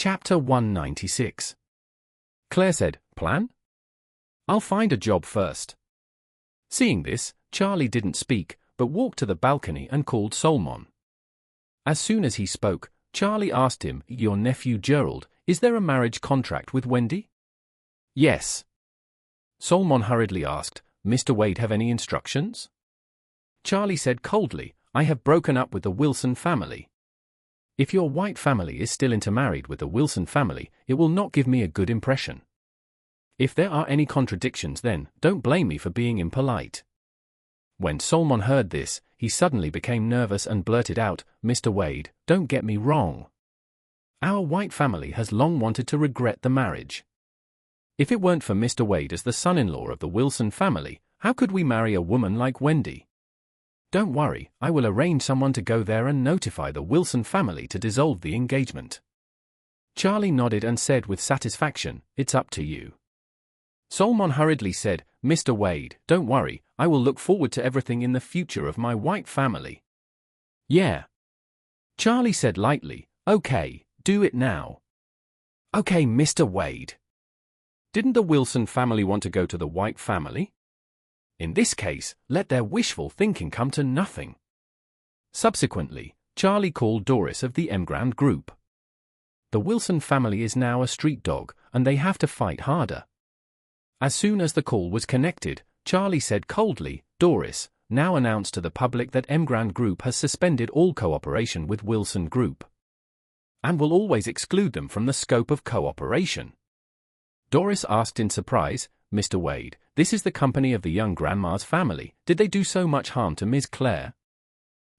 Chapter 196. Claire said, "Plan? I'll find a job first." Seeing this, Charlie didn't speak, but walked to the balcony and called Solomon. As soon as he spoke, Charlie asked him, "Your nephew Gerald, is there a marriage contract with Wendy?" "Yes." Solomon hurriedly asked, "Mr. Wade have any instructions?" Charlie said coldly, "I have broken up with the Wilson family. If your white family is still intermarried with the Wilson family, it will not give me a good impression. If there are any contradictions, then don't blame me for being impolite." When Solomon heard this, he suddenly became nervous and blurted out, "Mr. Wade, don't get me wrong. Our white family has long wanted to regret the marriage. If it weren't for Mr. Wade as the son-in-law of the Wilson family, how could we marry a woman like Wendy? Don't worry, I will arrange someone to go there and notify the Wilson family to dissolve the engagement." Charlie nodded and said with satisfaction, "It's up to you." Solomon hurriedly said, "Mr. Wade, don't worry, I will look forward to everything in the future of my white family." "Yeah." Charlie said lightly, "Okay, do it now." "Okay, Mr. Wade." Didn't the Wilson family want to go to the white family? In this case, let their wishful thinking come to nothing. Subsequently, Charlie called Doris of the Emgrand Group. The Wilson family is now a street dog, and they have to fight harder. As soon as the call was connected, Charlie said coldly, "Doris, now announce to the public that Emgrand Group has suspended all cooperation with Wilson Group and will always exclude them from the scope of cooperation." Doris asked in surprise, "Mr. Wade, this is the company of the young grandma's family. Did they do so much harm to Ms. Claire?"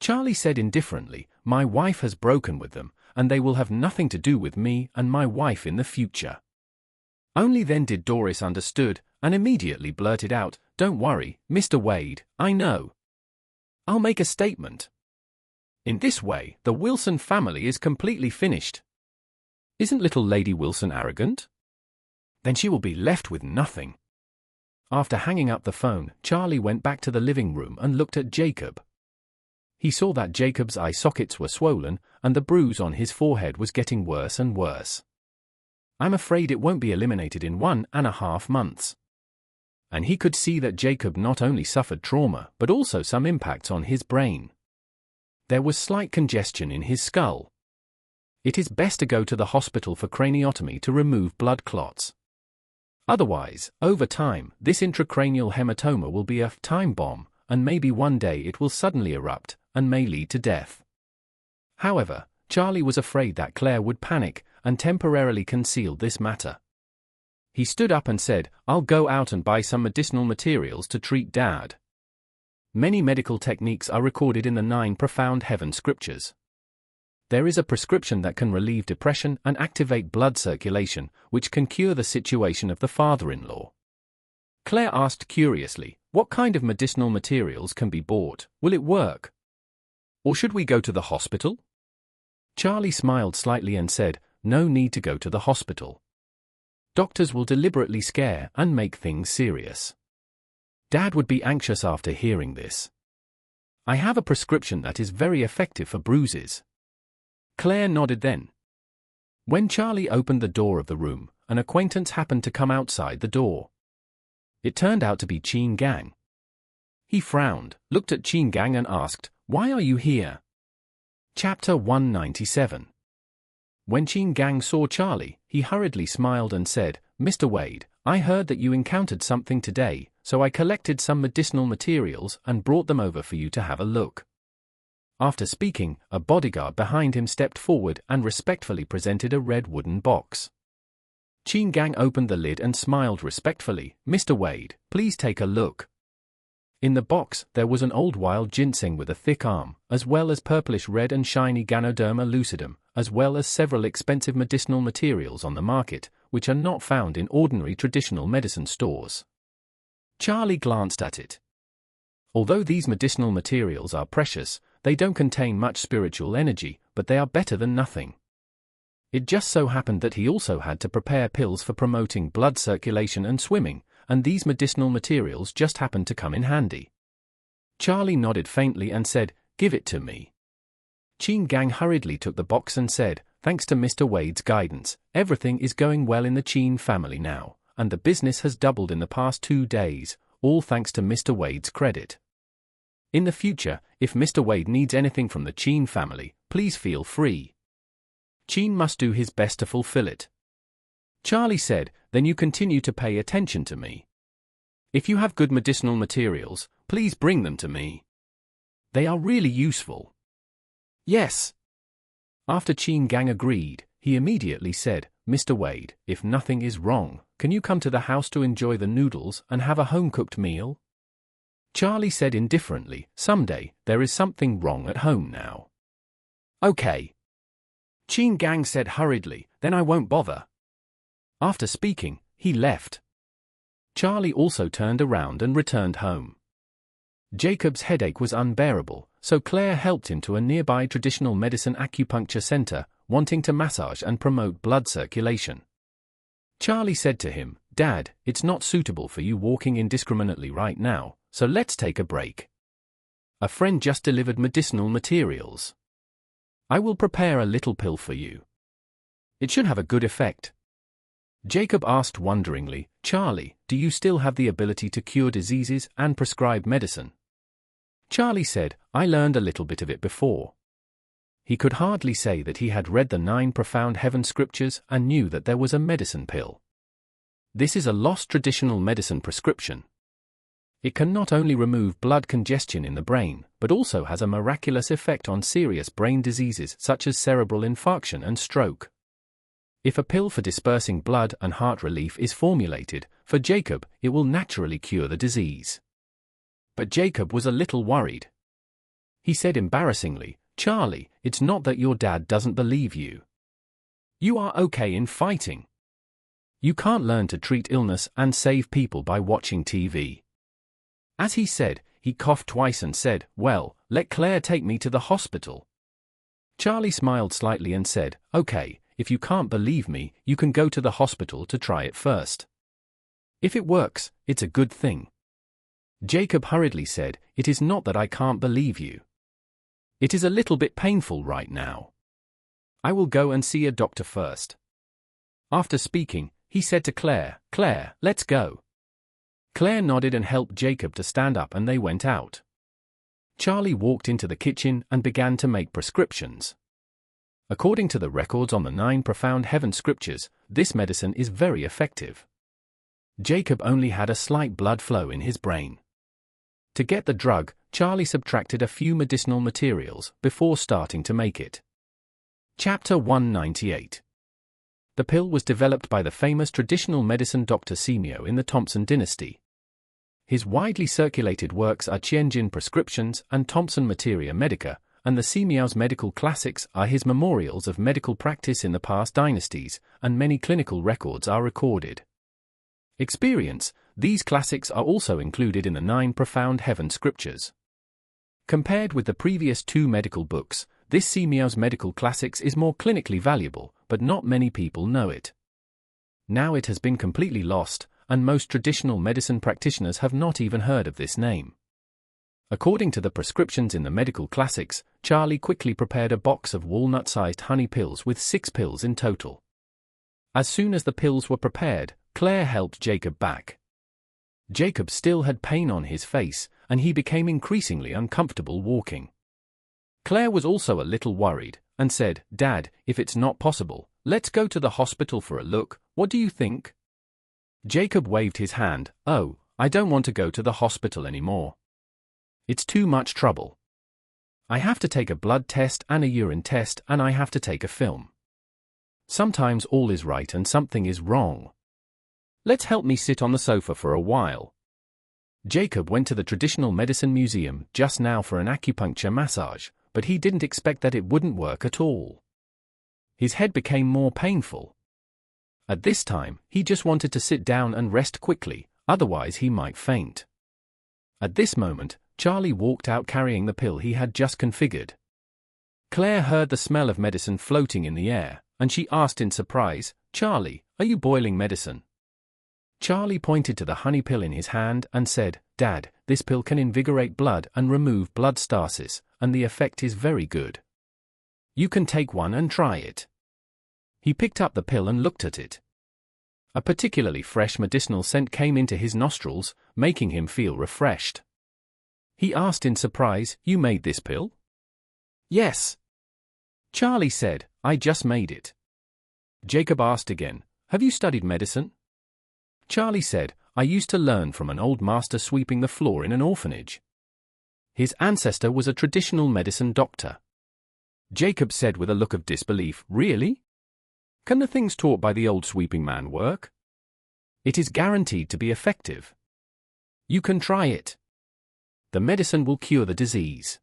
Charlie said indifferently, "My wife has broken with them, and they will have nothing to do with me and my wife in the future." Only then did Doris understood, and immediately blurted out, "Don't worry, Mr. Wade, I know. I'll make a statement. In this way, the Wilson family is completely finished. Isn't little Lady Wilson arrogant? Then she will be left with nothing." After hanging up the phone, Charlie went back to the living room and looked at Jacob. He saw that Jacob's eye sockets were swollen, and the bruise on his forehead was getting worse and worse. "I'm afraid it won't be eliminated in 1.5 months. And he could see that Jacob not only suffered trauma, but also some impacts on his brain. There was slight congestion in his skull. It is best to go to the hospital for craniotomy to remove blood clots. Otherwise, over time, this intracranial hematoma will be a time bomb, and maybe one day it will suddenly erupt, and may lead to death. However, Charlie was afraid that Claire would panic, and temporarily concealed this matter. He stood up and said, "I'll go out and buy some medicinal materials to treat Dad." Many medical techniques are recorded in the 9 profound heaven scriptures. There is a prescription that can relieve depression and activate blood circulation, which can cure the situation of the father-in-law. Claire asked curiously, "What kind of medicinal materials can be bought? Will it work? Or should we go to the hospital?" Charlie smiled slightly and said, "No need to go to the hospital. Doctors will deliberately scare and make things serious. Dad would be anxious after hearing this. I have a prescription that is very effective for bruises." Claire nodded then. When Charlie opened the door of the room, an acquaintance happened to come outside the door. It turned out to be Qin Gang. He frowned, looked at Qin Gang and asked, "Why are you here?" Chapter 197. When Qin Gang saw Charlie, he hurriedly smiled and said, "Mr. Wade, I heard that you encountered something today, so I collected some medicinal materials and brought them over for you to have a look." After speaking, a bodyguard behind him stepped forward and respectfully presented a red wooden box. Qin Gang opened the lid and smiled respectfully, "Mr. Wade, please take a look." In the box, there was an old wild ginseng with a thick arm, as well as purplish red and shiny Ganoderma lucidum, as well as several expensive medicinal materials on the market, which are not found in ordinary traditional medicine stores. Charlie glanced at it. Although these medicinal materials are precious, they don't contain much spiritual energy, but they are better than nothing. It just so happened that he also had to prepare pills for promoting blood circulation and swimming, and these medicinal materials just happened to come in handy. Charlie nodded faintly and said, "Give it to me." Qin Gang hurriedly took the box and said, thanks to Mr. Wade's guidance, everything is going well in the Cheen family now, and the business has doubled in the past 2 days, all thanks to Mr. Wade's credit. In the future, if Mr. Wade needs anything from the Cheen family, please feel free. Cheen must do his best to fulfill it. Charlie said, then you continue to pay attention to me. If you have good medicinal materials, please bring them to me. They are really useful. Yes. After Cheen Gang agreed, he immediately said, Mr. Wade, if nothing is wrong, can you come to the house to enjoy the noodles and have a home-cooked meal? Charlie said indifferently, someday, there is something wrong at home now. Okay. Cheen Gang said hurriedly, then I won't bother. After speaking, he left. Charlie also turned around and returned home. Jacob's headache was unbearable, so Claire helped him to a nearby traditional medicine acupuncture center, wanting to massage and promote blood circulation. Charlie said to him, Dad, it's not suitable for you walking indiscriminately right now, so let's take a break. A friend just delivered medicinal materials. I will prepare a little pill for you. It should have a good effect. Jacob asked wonderingly, Charlie, do you still have the ability to cure diseases and prescribe medicine? Charlie said, I learned a little bit of it before. He could hardly say that he had read the 9 profound heaven scriptures and knew that there was a medicine pill. This is a lost traditional medicine prescription. It can not only remove blood congestion in the brain, but also has a miraculous effect on serious brain diseases such as cerebral infarction and stroke. If a pill for dispersing blood and heart relief is formulated, for Jacob, it will naturally cure the disease. But Jacob was a little worried. He said embarrassingly, Charlie, it's not that your dad doesn't believe you. You are okay in fighting. You can't learn to treat illness and save people by watching TV. As he said, he coughed twice and said, well, let Claire take me to the hospital. Charlie smiled slightly and said, okay, if you can't believe me, you can go to the hospital to try it first. If it works, it's a good thing. Jacob hurriedly said, it is not that I can't believe you. It is a little bit painful right now. I will go and see a doctor first. After speaking, he said to Claire, Claire, let's go. Claire nodded and helped Jacob to stand up and they went out. Charlie walked into the kitchen and began to make prescriptions. According to the records on the 9 profound heaven scriptures, this medicine is very effective. Jacob only had a slight blood flow in his brain. To get the drug, Charlie subtracted a few medicinal materials before starting to make it. Chapter 198. The pill was developed by the famous traditional medicine Dr. Simeo in the Thompson dynasty. His widely circulated works are Tianjin Prescriptions and Thompson Materia Medica, and the Simeo's medical classics are his memorials of medical practice in the past dynasties, and many clinical records are recorded. Experience, these classics are also included in the 9 profound heaven scriptures. Compared with the previous 2 medical books, this Simeo's medical classics is more clinically valuable, but not many people know it. Now it has been completely lost, and most traditional medicine practitioners have not even heard of this name. According to the prescriptions in the medical classics, Charlie quickly prepared a box of walnut-sized honey pills with 6 pills in total. As soon as the pills were prepared, Claire helped Jacob back. Jacob still had pain on his face, and he became increasingly uncomfortable walking. Claire was also a little worried, and said, Dad, if it's not possible, let's go to the hospital for a look, what do you think? Jacob waved his hand, oh, I don't want to go to the hospital anymore. It's too much trouble. I have to take a blood test and a urine test and I have to take a film. Sometimes all is right and something is wrong. Let's help me sit on the sofa for a while. Jacob went to the Traditional Medicine Museum just now for an acupuncture massage, but he didn't expect that it wouldn't work at all. His head became more painful. At this time, he just wanted to sit down and rest quickly, otherwise he might faint. At this moment, Charlie walked out carrying the pill he had just configured. Claire heard the smell of medicine floating in the air, and she asked in surprise, Charlie, are you boiling medicine? Charlie pointed to the honey pill in his hand and said, Dad, this pill can invigorate blood and remove blood stasis, and the effect is very good. You can take one and try it. He picked up the pill and looked at it. A particularly fresh medicinal scent came into his nostrils, making him feel refreshed. He asked in surprise, "You made this pill?" "Yes," Charlie said, "I just made it." Jacob asked again, "Have you studied medicine?" Charlie said, "I used to learn from an old master sweeping the floor in an orphanage. His ancestor was a traditional medicine doctor." Jacob said with a look of disbelief, "Really? Can the things taught by the old sweeping man work?" "It is guaranteed to be effective. You can try it. The medicine will cure the disease."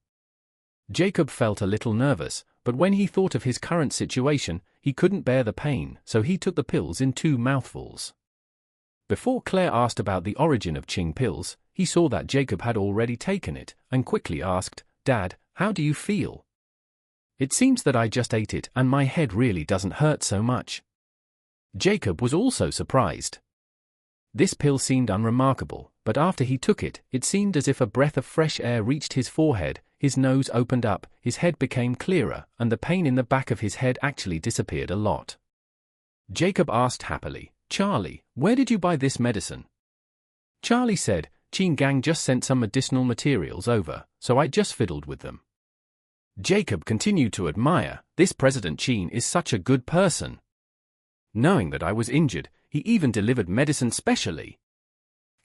Jacob felt a little nervous, but when he thought of his current situation, he couldn't bear the pain, so he took the pills in 2 mouthfuls. Before Claire asked about the origin of Qing pills, he saw that Jacob had already taken it, and quickly asked, "Dad, how do you feel?" "It seems that I just ate it and my head really doesn't hurt so much." Jacob was also surprised. This pill seemed unremarkable, but after he took it, it seemed as if a breath of fresh air reached his forehead, his nose opened up, his head became clearer, and the pain in the back of his head actually disappeared a lot. Jacob asked happily, "Charlie, where did you buy this medicine?" Charlie said, "Qin Gang just sent some medicinal materials over, so I just fiddled with them." Jacob continued to admire, "This President Qin is such a good person. Knowing that I was injured, he even delivered medicine specially."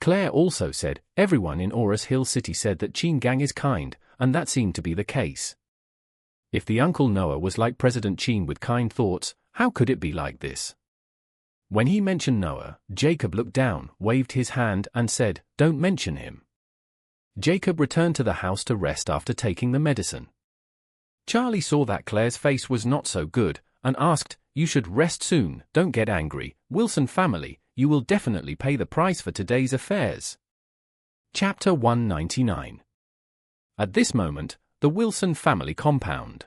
Claire also said, "Everyone in Aurus Hill City said that Qin Gang is kind, and that seemed to be the case. If the Uncle Noah was like President Qin with kind thoughts, how could it be like this?" When he mentioned Noah, Jacob looked down, waved his hand, and said, "Don't mention him." Jacob returned to the house to rest after taking the medicine. Charlie saw that Claire's face was not so good, and asked, "You should rest soon, don't get angry, Wilson family, you will definitely pay the price for today's affairs." Chapter 199. At this moment, the Wilson family compound.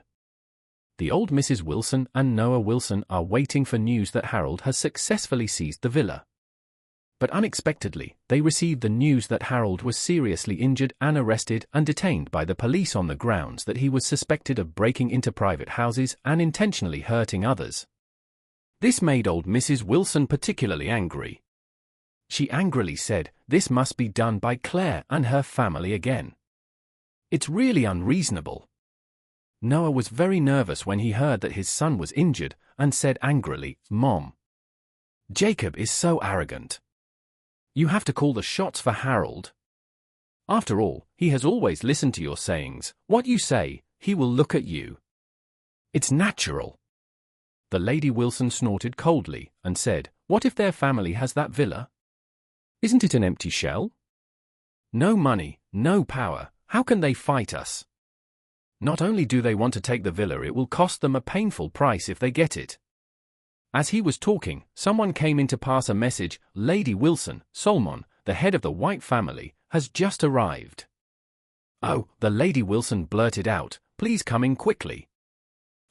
The old Mrs. Wilson and Noah Wilson are waiting for news that Harold has successfully seized the villa. But unexpectedly, they receive the news that Harold was seriously injured and arrested and detained by the police on the grounds that he was suspected of breaking into private houses and intentionally hurting others. This made old Mrs. Wilson particularly angry. She angrily said, "This must be done by Claire and her family again. It's really unreasonable." Noah was very nervous when he heard that his son was injured and said angrily, "Mom, Jacob is so arrogant. You have to call the shots for Harold. After all, he has always listened to your sayings. What you say, he will look at you. It's natural." The Lady Wilson snorted coldly and said, "What if their family has that villa? Isn't it an empty shell? No money, no power, how can they fight us? Not only do they want to take the villa, it will cost them a painful price if they get it." As he was talking, someone came in to pass a message, "Lady Wilson, Solomon, the head of the White family, has just arrived." "Oh," the Lady Wilson blurted out, "please come in quickly.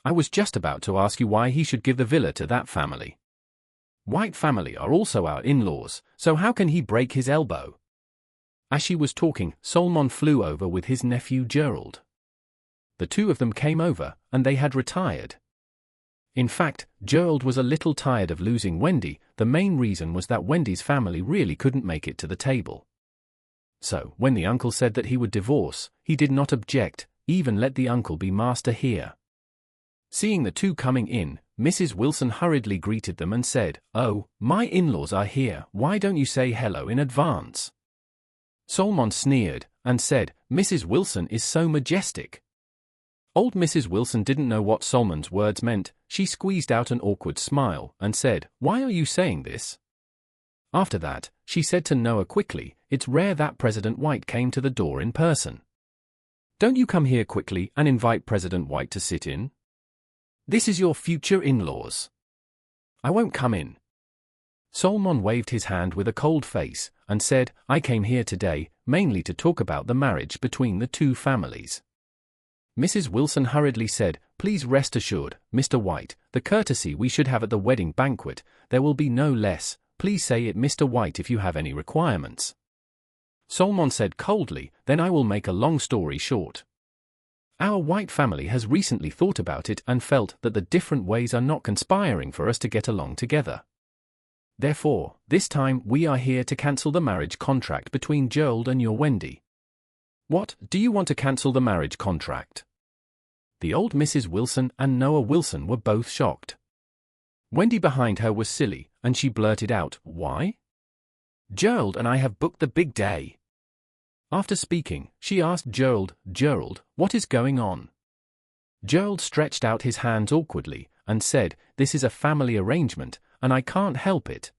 I was just about to ask you why he should give the villa to that family. White family are also our in-laws, so how can he break his elbow?" As she was talking, Solomon flew over with his nephew Gerald. The two of them came over, and they had retired. In fact, Gerald was a little tired of losing Wendy. The main reason was that Wendy's family really couldn't make it to the table. So, when the uncle said that he would divorce, he did not object, even let the uncle be master here. Seeing the two coming in, Mrs. Wilson hurriedly greeted them and said, "Oh, my in-laws are here, why don't you say hello in advance?" Solomon sneered and said, "Mrs. Wilson is so majestic." Old Mrs. Wilson didn't know what Solomon's words meant. She squeezed out an awkward smile and said, "Why are you saying this?" After that, she said to Noah quickly, "It's rare that President White came to the door in person. Don't you come here quickly and invite President White to sit in? This is your future in-laws." "I won't come in." Solomon waved his hand with a cold face and said, "I came here today, mainly to talk about the marriage between the two families." Mrs. Wilson hurriedly said, "Please rest assured, Mr. White, the courtesy we should have at the wedding banquet, there will be no less. Please say it, Mr. White, if you have any requirements." Solomon said coldly, "Then I will make a long story short. Our white family has recently thought about it and felt that the different ways are not conspiring for us to get along together. Therefore, this time we are here to cancel the marriage contract between Gerald and your Wendy. What, do you want to cancel the marriage contract? The old Mrs. Wilson and Noah Wilson were both shocked. Wendy behind her was silly, and she blurted out, "Why? Gerald and I have booked the big day." After speaking, she asked Gerald, "Gerald, what is going on?" Gerald stretched out his hands awkwardly and said, "This is a family arrangement, and I can't help it.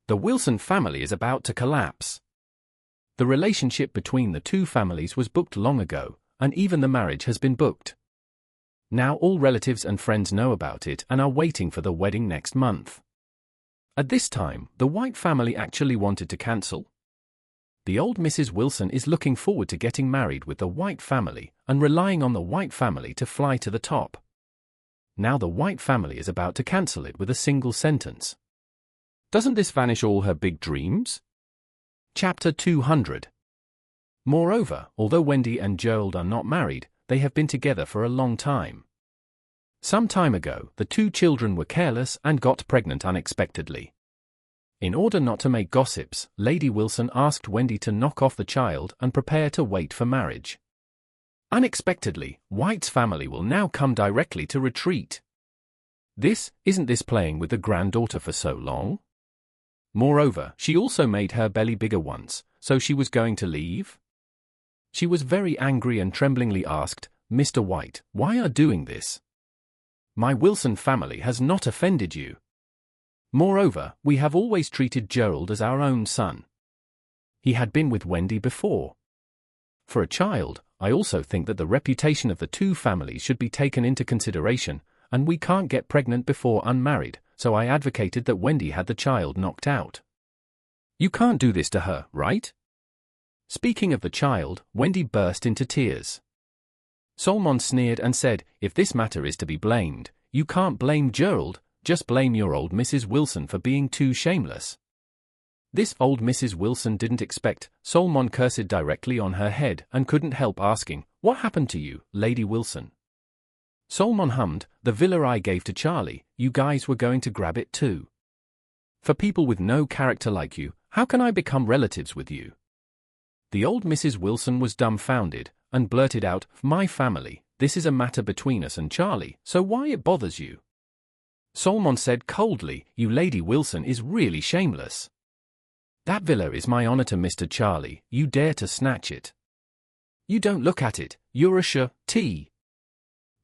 The Wilson family is about to collapse." The relationship between the two families was booked long ago, and even the marriage has been booked. Now all relatives and friends know about it and are waiting for the wedding next month. At this time, the White family actually wanted to cancel. The old Mrs. Wilson is looking forward to getting married with the White family and relying on the White family to fly to the top. Now the White family is about to cancel it with a single sentence. Doesn't this vanish all her big dreams? Chapter 200. Moreover, although Wendy and Gerald are not married, they have been together for a long time. Some time ago, the two children were careless and got pregnant unexpectedly. In order not to make gossips, Lady Wilson asked Wendy to knock off the child and prepare to wait for marriage. Unexpectedly, White's family will now come directly to retreat. Isn't this playing with the granddaughter for so long? Moreover, she also made her belly bigger once, so she was going to leave? She was very angry and tremblingly asked, "Mr. White, why are doing this? My Wilson family has not offended you. Moreover, we have always treated Gerald as our own son. He had been with Wendy before. For a child, I also think that the reputation of the two families should be taken into consideration, and we can't get pregnant before unmarried, so I advocated that Wendy had the child knocked out. You can't do this to her, right?" Speaking of the child, Wendy burst into tears. Solomon sneered and said, "If this matter is to be blamed, you can't blame Gerald, just blame your old Mrs. Wilson for being too shameless." This old Mrs. Wilson didn't expect. Solomon cursed directly on her head and couldn't help asking, "What happened to you, Lady Wilson?" Solomon hummed, "The villa I gave to Charlie, you guys were going to grab it too. For people with no character like you, how can I become relatives with you?" The old Mrs. Wilson was dumbfounded and blurted out, "My family, this is a matter between us and Charlie, so why it bothers you?" Solomon said coldly, "You Lady Wilson is really shameless. That villa is my honor to Mr. Charlie, you dare to snatch it. You don't look at it, you're a sh-t."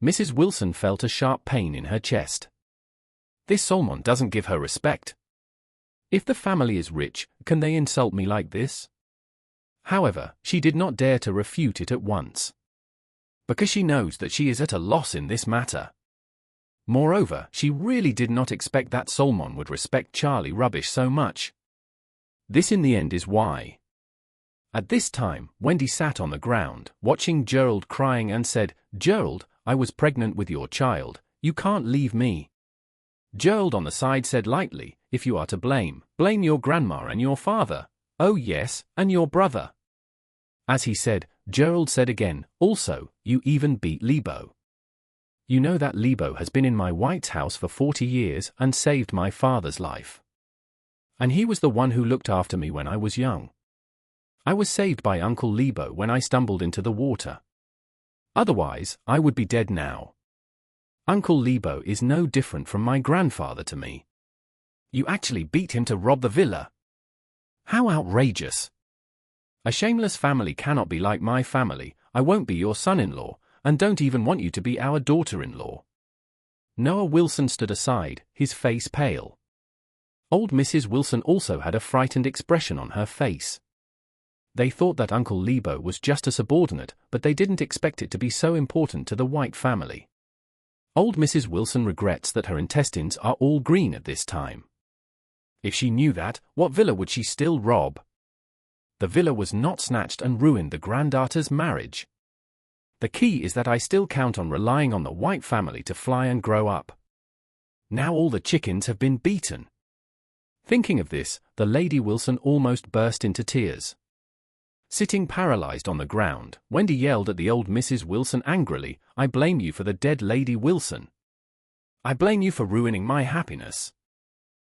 Mrs. Wilson felt a sharp pain in her chest. This Solomon doesn't give her respect. If the family is rich, can they insult me like this? However, she did not dare to refute it at once, because she knows that she is at a loss in this matter. Moreover, she really did not expect that Solomon would respect Charlie rubbish so much. This in the end is why. At this time, Wendy sat on the ground, watching Gerald crying and said, "Gerald, I was pregnant with your child, you can't leave me." Gerald on the side said lightly, "If you are to blame, blame your grandma and your father. Oh yes, and your brother." As he said, Gerald said again, "Also, you even beat Lebo. You know that Lebo has been in my White's house for 40 years and saved my father's life. And he was the one who looked after me when I was young. I was saved by Uncle Lebo when I stumbled into the water. Otherwise, I would be dead now. Uncle Lebo is no different from my grandfather to me. You actually beat him to rob the villa. How outrageous! A shameless family cannot be like my family. I won't be your son-in-law, and don't even want you to be our daughter-in-law." Noah Wilson stood aside, his face pale. Old Mrs. Wilson also had a frightened expression on her face. They thought that Uncle Lebo was just a subordinate, but they didn't expect it to be so important to the White family. Old Mrs. Wilson regrets that her intestines are all green at this time. If she knew that, what villa would she still rob? The villa was not snatched and ruined the granddaughter's marriage. The key is that I still count on relying on the White family to fly and grow up. Now all the chickens have been beaten. Thinking of this, the Lady Wilson almost burst into tears. Sitting paralyzed on the ground, Wendy yelled at the old Mrs. Wilson angrily, "I blame you for the dead Lady Wilson. I blame you for ruining my happiness."